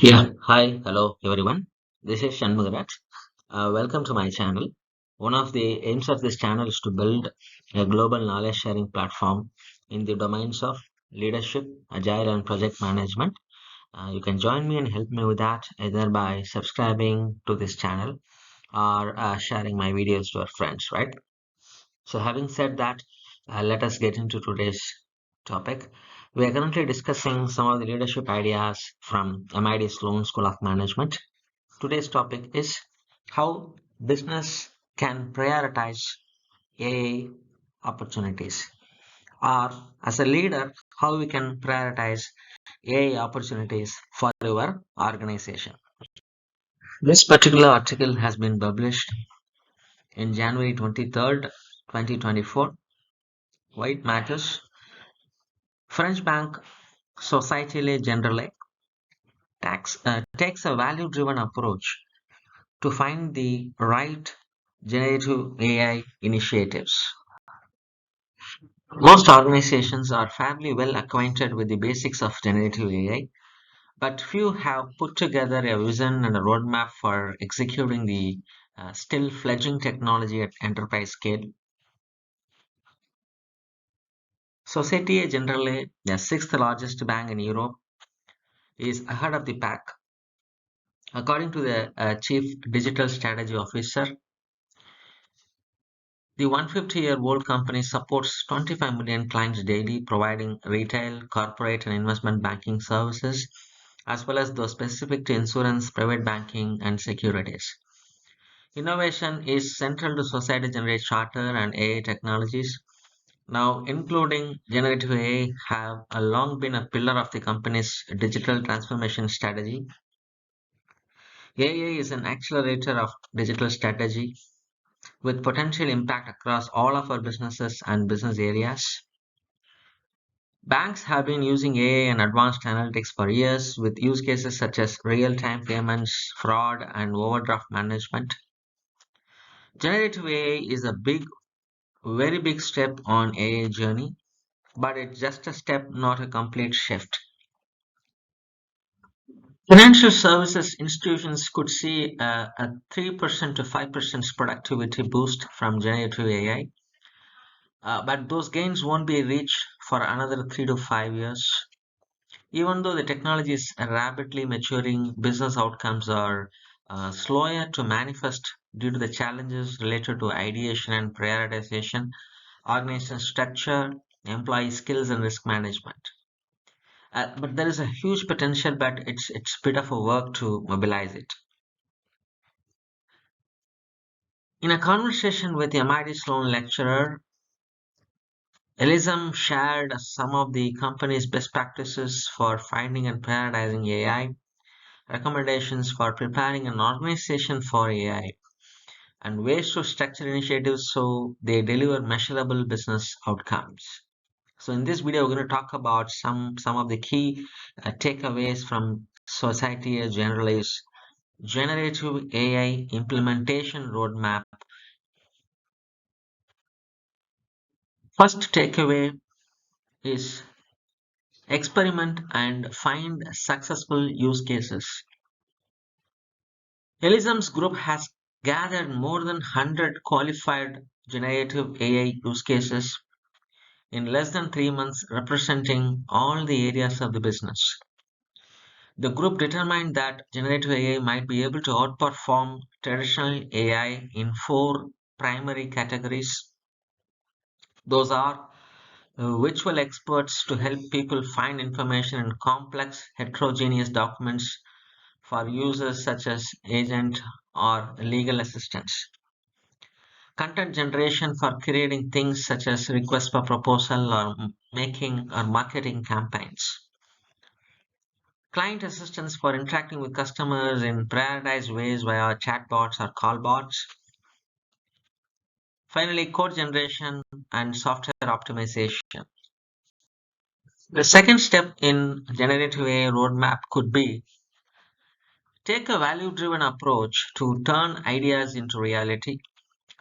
Yeah, hi, hello everyone. This is Shanmugaraj. Welcome to my channel. One of the aims of this channel is to build a global knowledge sharing platform in the domains of leadership, agile, and project management. You can join me and help me with that either by subscribing to this channel or sharing my videos to our friends, right? So, having said that, let us get into today's topic. We are currently discussing some of the leadership ideas from MIT Sloan School of Management. Today's topic is how business can prioritize AI opportunities, or as a leader, how we can prioritize AI opportunities for your organization. This particular article has been published in January 23rd, 2024. Why it matters? French bank Societe Generale takes a value-driven approach to find the right generative AI initiatives. Most organizations are fairly well acquainted with the basics of generative AI, but few have put together a vision and a roadmap for executing the still fledgling technology at enterprise scale. Societe Generale, the sixth largest bank in Europe, is ahead of the pack. According to the Chief Digital Strategy Officer, the 150-year-old company supports 25 million clients daily, providing retail, corporate, and investment banking services, as well as those specific to insurance, private banking, and securities. Innovation is central to Society Generate Charter and AI technologies. Now, including generative AI, have long been a pillar of the company's digital transformation strategy. AI is an accelerator of digital strategy with potential impact across all of our businesses and business areas. Banks have been using AI and advanced analytics for years with use cases such as real-time payments, fraud, and overdraft management. Generative AI is a very big step on AI journey, but it's just a step, not a complete shift. Financial services institutions could see a 3% to 5% productivity boost from generative AI. But those gains won't be reached for another 3 to 5 years. Even though the technology is rapidly maturing, business outcomes are slower to manifest due to the challenges related to ideation and prioritization, organization structure, employee skills, and risk management. But there is a huge potential, but it's a bit of a work to mobilize it. In a conversation with the MIT Sloan lecturer, Elism shared some of the company's best practices for finding and prioritizing AI, recommendations for preparing an organization for AI, and ways to structure initiatives so they deliver measurable business outcomes. So in this video, we're going to talk about some of the key takeaways from Society Generale's generative AI implementation roadmap. First takeaway is experiment and find successful use cases. Elism's group has gathered more than 100 qualified generative AI use cases in less than 3 months, representing all the areas of the business. The group determined that generative AI might be able to outperform traditional AI in four primary categories. Those are virtual experts to help people find information in complex, heterogeneous documents for users such as agent or legal assistants. Content generation for creating things such as request for proposal or making or marketing campaigns. Client assistance for interacting with customers in prioritized ways via chatbots or callbots. Finally, code generation and software optimization. The second step in generative AI roadmap could be take a value-driven approach to turn ideas into reality.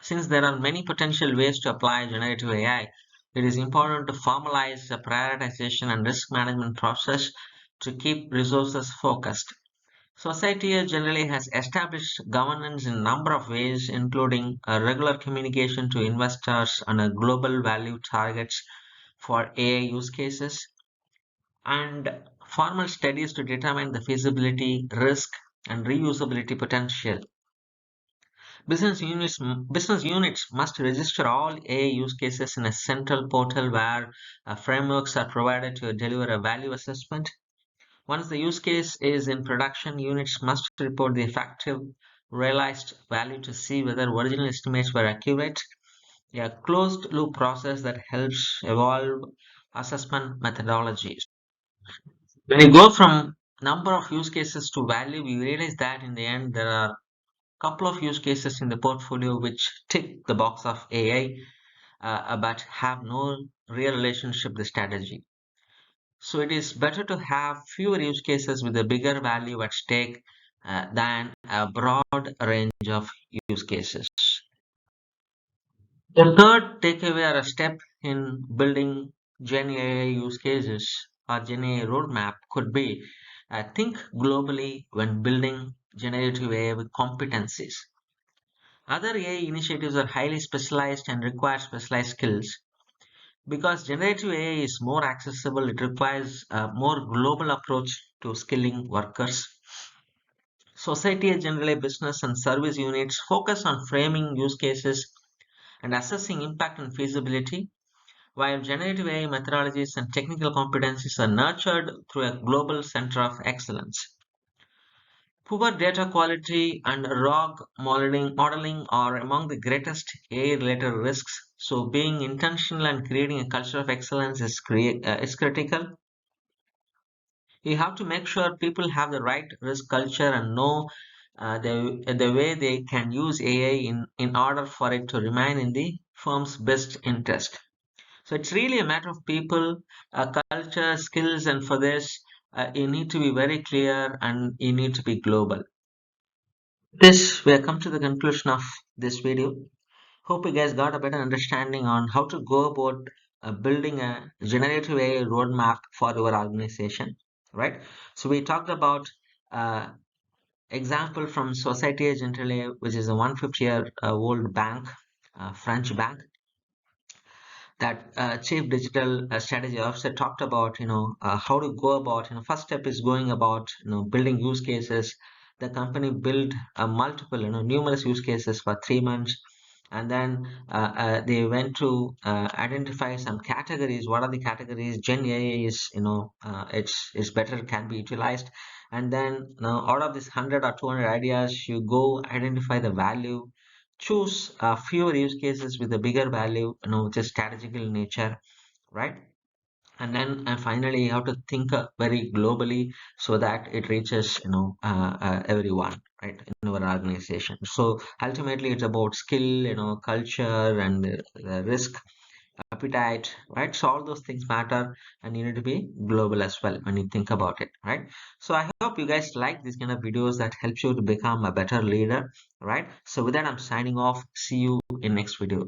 Since there are many potential ways to apply generative AI, it is important to formalize the prioritization and risk management process to keep resources focused. Society generally has established governance in a number of ways, including regular communication to investors and a global value targets for AI use cases, and formal studies to determine the feasibility, risk, and reusability potential. Business units must register all AI use cases in a central portal where frameworks are provided to deliver a value assessment. Once the use case is in production, units must report the effective realized value to see whether original estimates were accurate. A closed loop process that helps evolve assessment methodologies. When you go from number of use cases to value, we realize that in the end there are a couple of use cases in the portfolio which tick the box of AI, but have no real relationship with the strategy. So it is better to have fewer use cases with a bigger value at stake than a broad range of use cases. The third takeaway or a step in building GenAI use cases or GenAI roadmap could be think globally when building generative AI with competencies. Other AI initiatives are highly specialized and require specialized skills. Because generative AI is more accessible, it requires a more global approach to skilling workers. Society, generally business and service units focus on framing use cases and assessing impact and feasibility, while generative AI methodologies and technical competencies are nurtured through a global center of excellence. Poor data quality and modeling are among the greatest AI-related risks. So, being intentional and creating a culture of excellence is critical. You have to make sure people have the right risk culture and know the way they can use AI in order for it to remain in the firm's best interest. So it's really a matter of people, culture, skills, and for this, you need to be very clear and you need to be global. This, we have come to the conclusion of this video. Hope you guys got a better understanding on how to go about building a generative AI roadmap for your organization, right? So we talked about uh, example from Societe Generale, which is a 150-year old bank, French bank, that chief digital strategy officer talked about how to go about first step is going about building use cases. The company built multiple numerous use cases for 3 months, and then they went to identify some categories. What are the categories gen AI is it's better can be utilized, and then out of this 100 or 200 ideas you go identify the value, choose fewer use cases with a bigger value, which is strategical in nature, right? And then finally you have to think very globally so that it reaches everyone, right, in our organization. So ultimately it's about skill, culture, and risk appetite, right? So all those things matter, and you need to be global as well when you think about it, right? So I hope you guys like these kind of videos that helps you to become a better leader, right? So with that, I'm signing off. See you in next video.